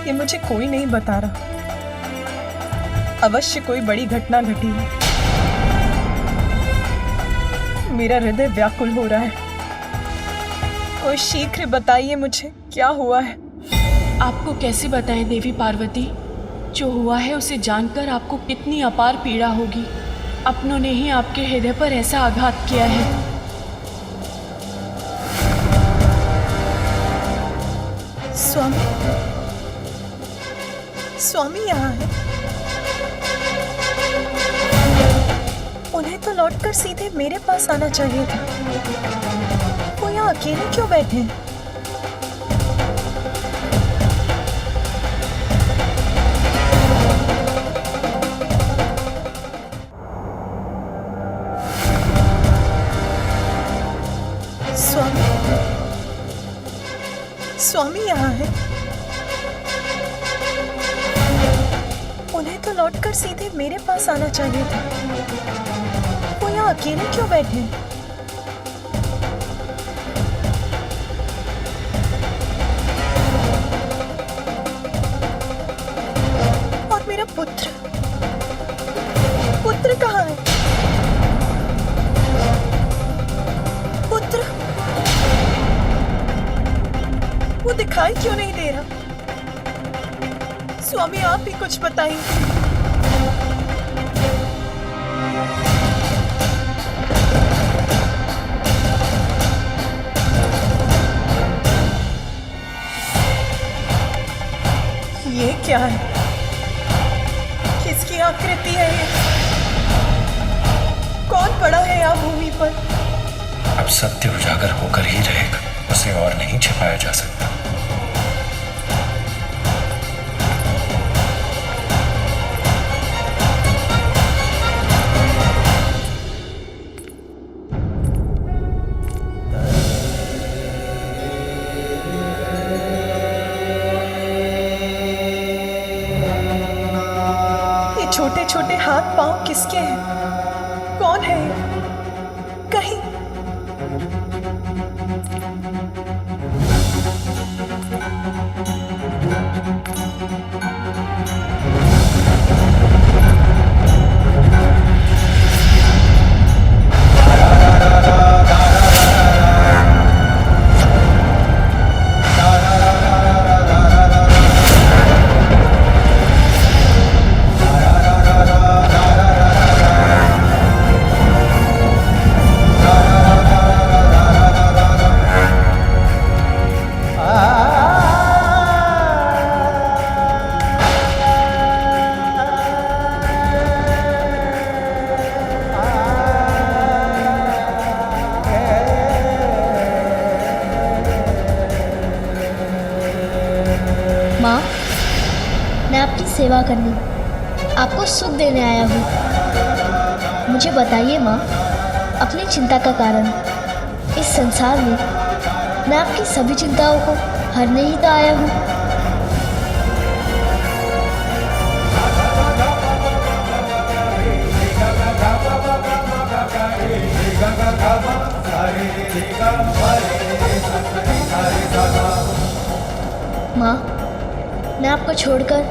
ये मुझे कोई नहीं बता रहा। अवश्य कोई बड़ी घटना घटी है। मेरा हृदय व्याकुल हो रहा है। कोई शीघ्र बताइए मुझे क्या हुआ है। आपको कैसे बताएं देवी पार्वती? जो हुआ है उसे जानकर आपको कितनी अपार पीड़ा होगी। अपनों ने ही आपके हृदय पर ऐसा आघात किया है। स्वामी, स्वामी यहाँ है। उन्हें तो लौटकर सीधे मेरे पास आना चाहिए था। वो यहाँ अकेले क्यों बैठे हैं? स्वामी, स्वामी यहाँ है। उन्हें तो लौटकर सीधे मेरे पास आना चाहिए था। वो यहाँ अकेले क्यों बैठे हैं? और मेरा पुत्र, पुत्र कहाँ है? पुत्र, वो दिखाई क्यों नहीं दे रहा? स्वामी, आप ही कुछ बताइए। ये क्या है? किसकी आकृति है ये? कौन पड़ा है यहाँ भूमि पर? अब सत्य उजागर होकर ही रहेगा, उसे और नहीं छिपाया जा सकता। छोटे छोटे हाथ पांव किसके हैं? कौन है ये? कहीं माँ, मैं आपकी सेवा करने, आपको सुख देने आया हूँ। मुझे बताइए माँ, अपनी चिंता का कारण। इस संसार में मैं आपकी सभी चिंताओं को हरने ही तो आया हूँ। माँ, मैं आपको छोड़कर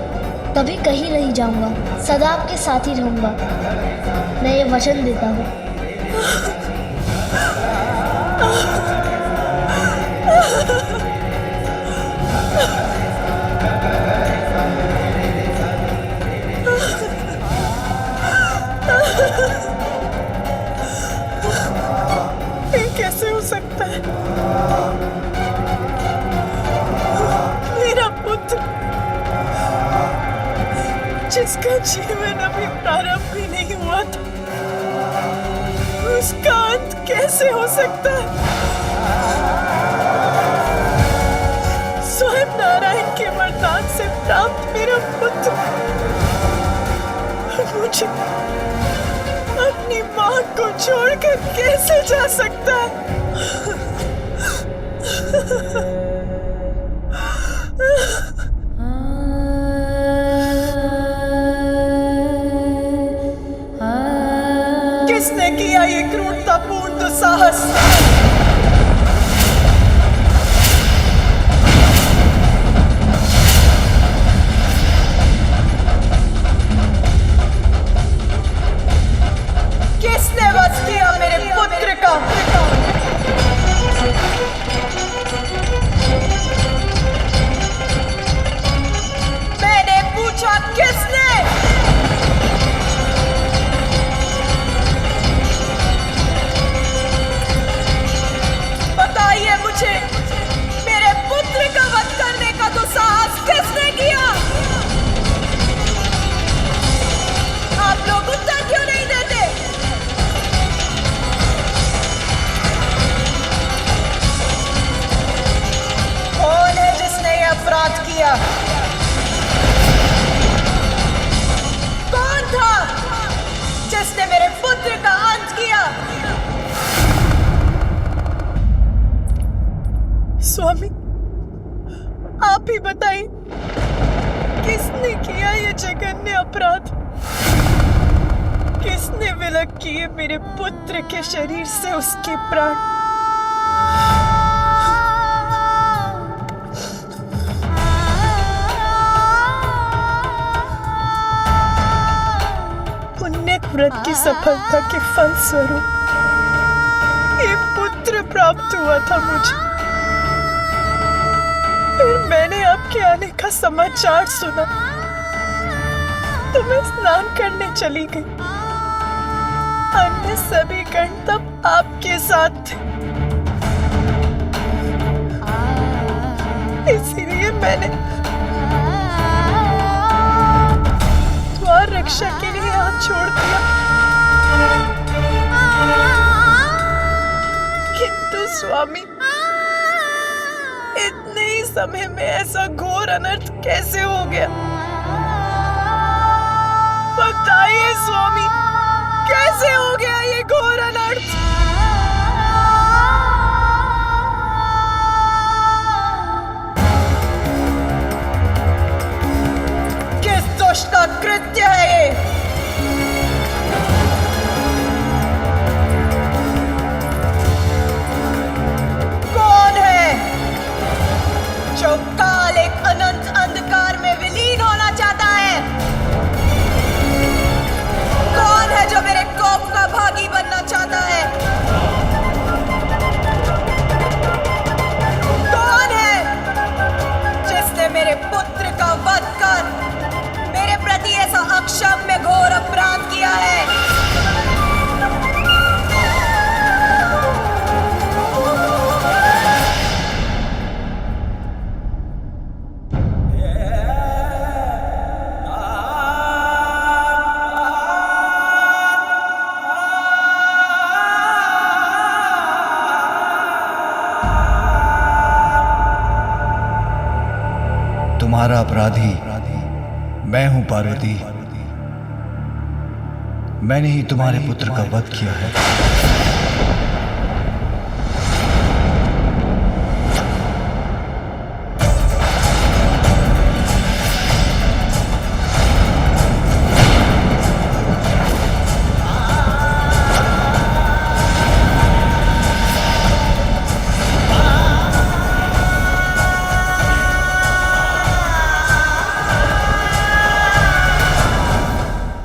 कभी कहीं नहीं जाऊंगा, सदा आपके साथ ही रहूंगा। मैं ये वचन देता हूँ। ये कैसे हो सकता है? मेरा पुत्र, जिसका जीवन अभी प्रारंभ भी नहीं हुआ था, उसका अंत कैसे हो सकता है? स्वयं नारायण के वरदान से प्राप्त मेरा पुत्र मुझे अपनी माँ को छोड़कर कैसे जा सकता है? किसने किया ये क्रूरतापूर्ण दुस्साहस? किसने वश किया मेरे पुत्र का? मैंने पूछा किसने? अलग किए मेरे पुत्र के शरीर से उसके प्राण। पुण्य व्रत की सफलता के फल स्वरूप ये पुत्र प्राप्त हुआ था मुझे। फिर मैंने आपके आने का समाचार सुना तो मैं स्नान करने चली गई। अन्य सभी गण तब आपके साथ थे, इसीलिए मैंने द्वार रक्षा के लिए हाथ छोड़ दिया। किंतु स्वामी, इतने ही समय में ऐसा घोर अनर्थ कैसे हो गया? बताइए स्वामी, कैसे हो गया ये घोर अनर्थ? किस दुष्ट का कृत्य है ये? कौन है जो काल एक अनंत अंधकार में विलीन होना चाहता है? कौन है जो मेरे कोप का भागी बनना चाहता है? कौन है जिसने मेरे पुत्र का वध कर मेरे प्रति ऐसा अक्षम्य घोर अपराध किया है? तुम्हारा अपराधी मैं हूं पार्वती। मैंने ही तुम्हारे पुत्र का वध किया है।